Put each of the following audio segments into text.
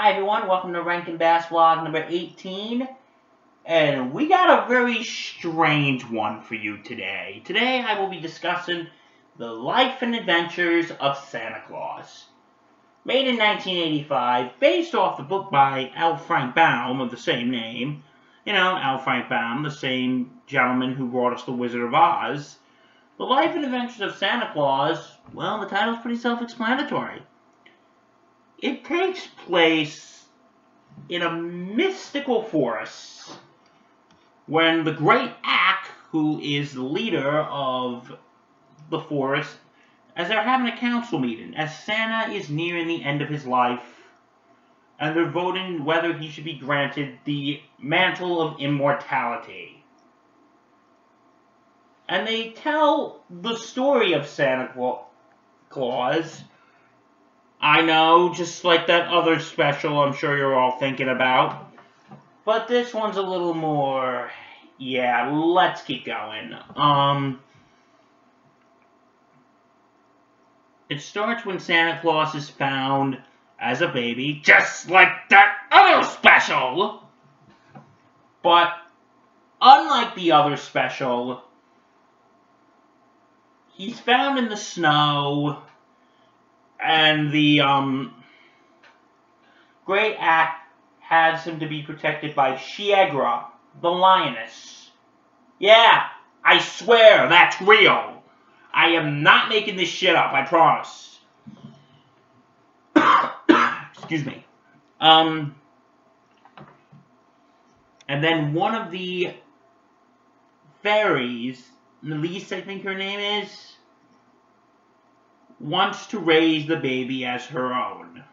Hi everyone, welcome to Rankin vlog number 18, and we got a very strange one for you today. Today I will be discussing the life and adventures of Santa Claus. Made in 1985, based off the book by L. Frank Baum of the same name. You know, L. Frank Baum, the same gentleman who brought us The Wizard of Oz. The life and adventures of Santa Claus, well, the title's pretty self-explanatory. It takes place in a mystical forest when the great Ack, who is the leader of the forest, as they're having a council meeting, as Santa is nearing the end of his life, and they're voting whether he should be granted the mantle of immortality. And they tell the story of Santa Claus. I know, just like that other special I'm sure you're all thinking about. But this one's a little more, yeah, let's keep going. It starts when Santa Claus is found as a baby, just like that other special. But unlike the other special, he's found in the snow, and the great Ack has him to be protected by Shiegra, the lioness. Yeah, I swear that's real. I am not making this shit up, I promise. Excuse me. And then one of the fairies, Elise, I think her name is, wants to raise the baby as her own.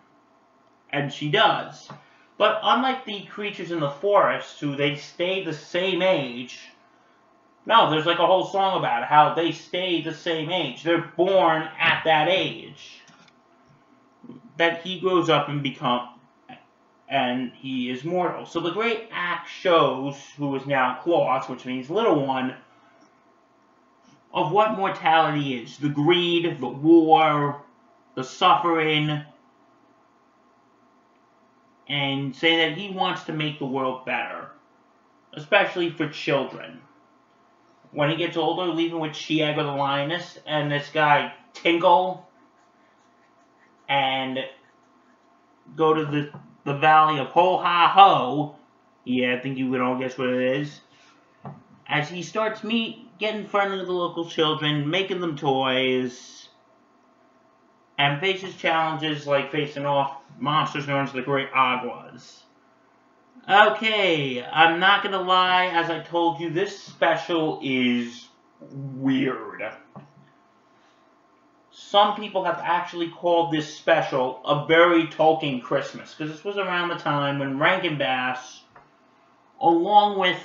And she does. But unlike the creatures in the forest, who they stay the same age, no, there's like a whole song about it, how they stay the same age. They're born at that age. That he grows up and he is mortal. So the great Ack shows, who is now Claus, which means little one, of what mortality is. The greed, the war, the suffering, and say that he wants to make the world better, especially for children. When he gets older, leaving with Shiegra the lioness and this guy Tinkle, and go to the valley of Ho-Ha-Ho. Yeah, I think you would all guess what it is. As he starts getting friendly with the local children, making them toys, and faces challenges like facing off monsters known as the Great Aguas. Okay, I'm not gonna lie, as I told you, this special is weird. Some people have actually called this special a very Tolkien Christmas, because this was around the time when Rankin Bass, along with,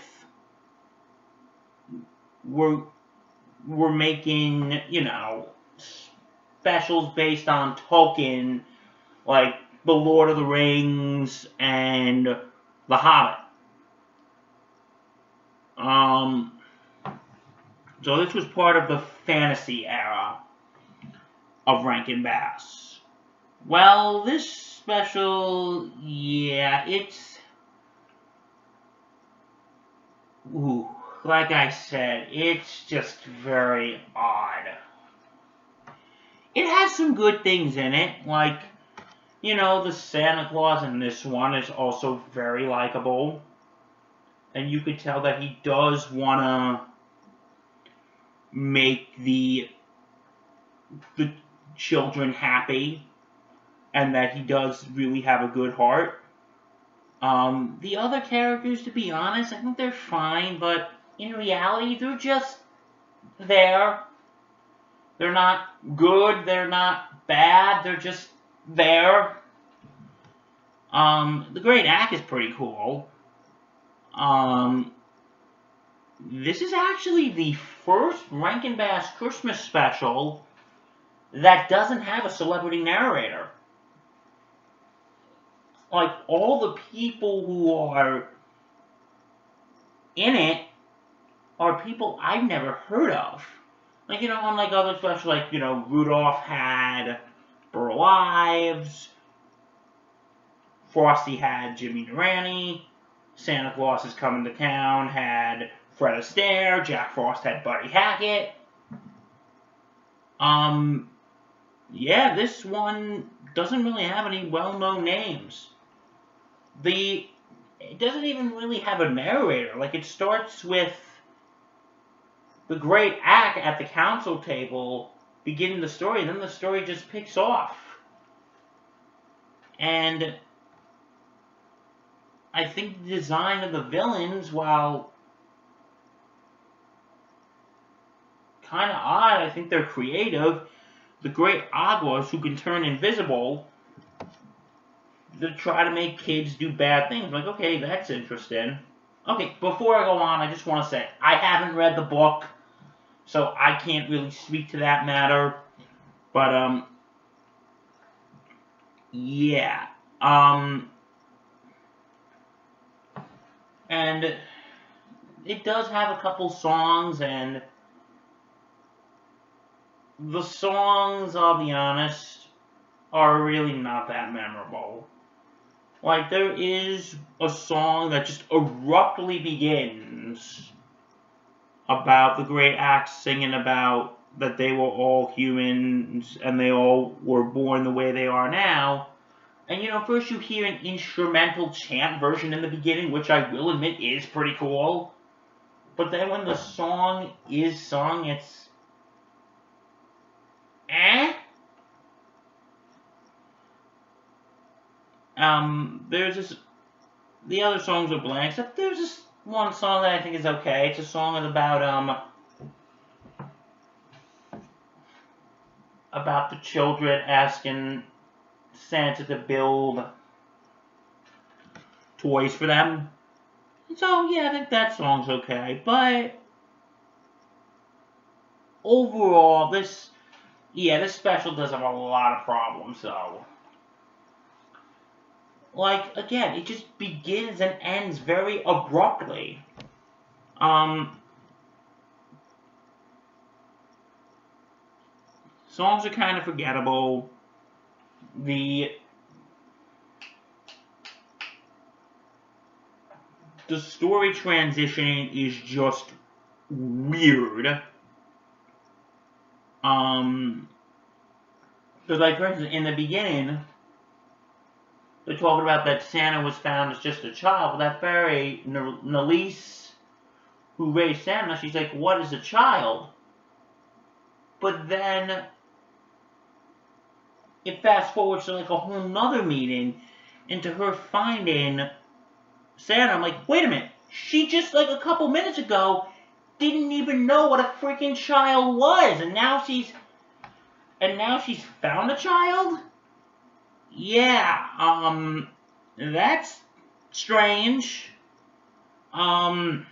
were making, you know, specials based on Tolkien, like The Lord of the Rings and The Hobbit. So this was part of the fantasy era of Rankin Bass. Well, this special, yeah, it's, ooh, like I said, it's just very odd. It has some good things in it, like, you know, the Santa Claus in this one is also very likable. And you could tell that he does want to make the children happy, and that he does really have a good heart. The other characters, to be honest, I think they're fine, but in reality, they're just there. They're not good, they're not bad, they're just there. The Great Ack is pretty cool. This is actually the first Rankin Bass Christmas special that doesn't have a celebrity narrator. Like, all the people who are in it are people I've never heard of. Like, you know, unlike other specials, like, you know, Rudolph had Burl Ives, Frosty had Jimmy Durante, Santa Claus is Coming to Town had Fred Astaire, Jack Frost had Buddy Hackett. Yeah, this one doesn't really have any well-known names. It doesn't even really have a narrator. Like, it starts with the great act at the council table beginning the story, and then the story just picks off. And I think the design of the villains, while kind of odd, I think they're creative. The great Aguas, who can turn invisible, to try to make kids do bad things. Like, okay, that's interesting. Okay, before I go on, I just want to say, I haven't read the book, so I can't really speak to that matter. But, yeah. And it does have a couple songs, and the songs, I'll be honest, are really not that memorable. Like, there is a song that just abruptly begins about the great acts singing about that they were all humans and they all were born the way they are now. And, first you hear an instrumental chant version in the beginning, which I will admit is pretty cool. But then when the song is sung, it's... There's this... The other songs are blank, except there's this one song that I think is okay. It's a song about the children asking Santa to build toys for them. So, yeah, I think that song's okay. But overall, this special does have a lot of problems, though. Like, again, it just begins and ends very abruptly. Songs are kind of forgettable. The story transition is just weird. Because, like, for instance, in the beginning, they're talking about that Santa was found as just a child, but that fairy, Nalise, who raised Santa, she's like, what is a child? But then it fast forwards to like a whole nother meeting into her finding Santa. I'm like, wait a minute, she just like a couple minutes ago didn't even know what a freaking child was, and now she's found a child? Yeah, that's strange. The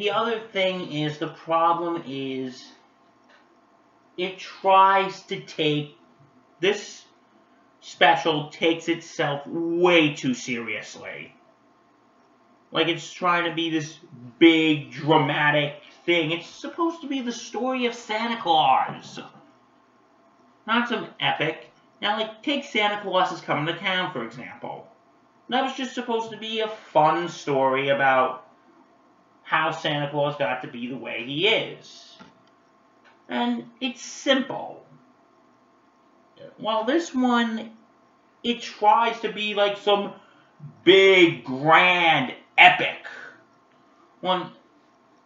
other thing is, the problem is, it tries to take, this special takes itself way too seriously. Like, it's trying to be this big, dramatic thing. It's supposed to be the story of Santa Claus. Not some epic. Now, like, take Santa Claus is Coming to Town, for example. That was just supposed to be a fun story about how Santa Claus got to be the way he is. And it's simple. While this one, it tries to be like some big, grand, epic one.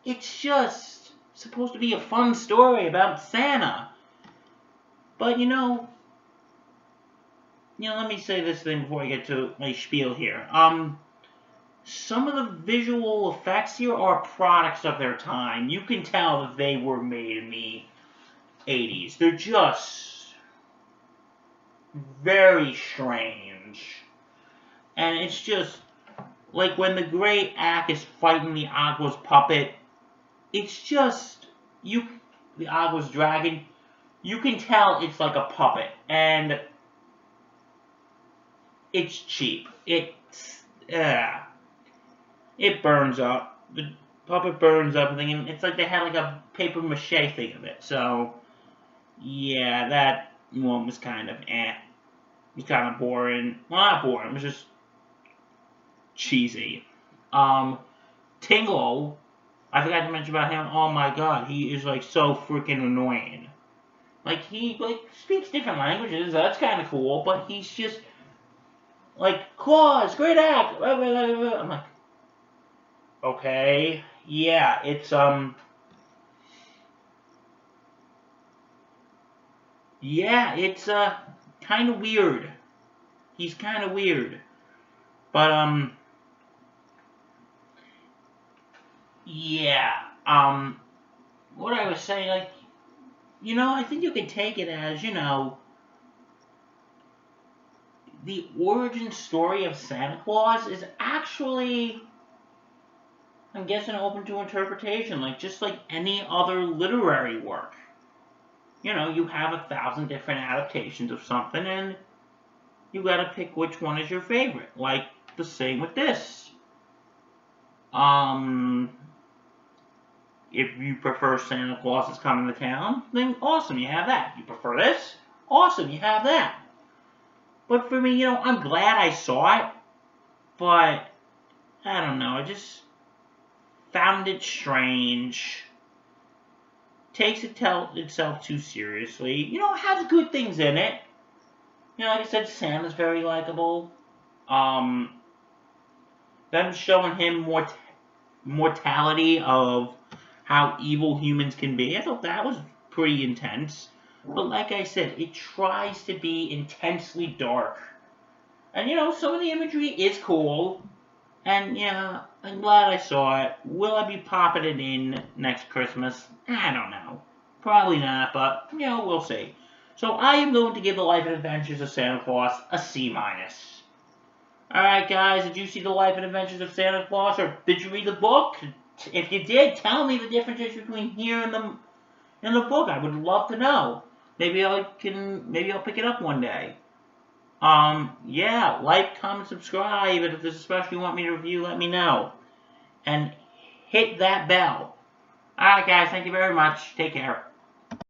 It's just supposed to be a fun story about Santa. But, let me say this thing before I get to my spiel here. Some of the visual effects here are products of their time. You can tell that they were made in the 80s. They're just very strange. And it's just, like when the great act is fighting the Agua's puppet, it's just, the Agua's dragon, you can tell it's like a puppet. And it's cheap. It burns up. puppet burns up, and it's like they had like a paper mache thing of it. So, yeah, that one was kind of It was kind of boring. Well, not boring. It was just cheesy. Um, Tingle, I forgot to mention about him. Oh my god, he is like so freaking annoying. Like he like speaks different languages. That's kind of cool, but he's just like Claus, great act. I'm like, okay, yeah, it's kind of weird. He's kind of weird, but yeah, what I was saying, like, I think you can take it as, the origin story of Santa Claus is actually, I'm guessing, open to interpretation, like just like any other literary work. You have 1,000 different adaptations of something, and you gotta pick which one is your favorite. Like the same with this. Um, if you prefer Santa Claus is Coming to Town, then awesome, you have that. You prefer this? Awesome, you have that. But for me, I'm glad I saw it, but I don't know, I just found it strange. Takes itself too seriously. It has good things in it. Like I said, Santa's very likable. Um, them showing him mortality of how evil humans can be. I thought that was pretty intense. But like I said, it tries to be intensely dark. And some of the imagery is cool. And yeah, I'm glad I saw it. Will I be popping it in next Christmas? I don't know. Probably not, but we'll see. So I am going to give The Life and Adventures of Santa Claus a C minus. Alright guys, did you see The Life and Adventures of Santa Claus, or did you read the book? If you did, tell me the differences between here and the book. I would love to know. Maybe I'll pick it up one day. Yeah, like, comment, subscribe, and if there's a special you want me to review, let me know. And hit that bell. Alright guys, thank you very much. Take care.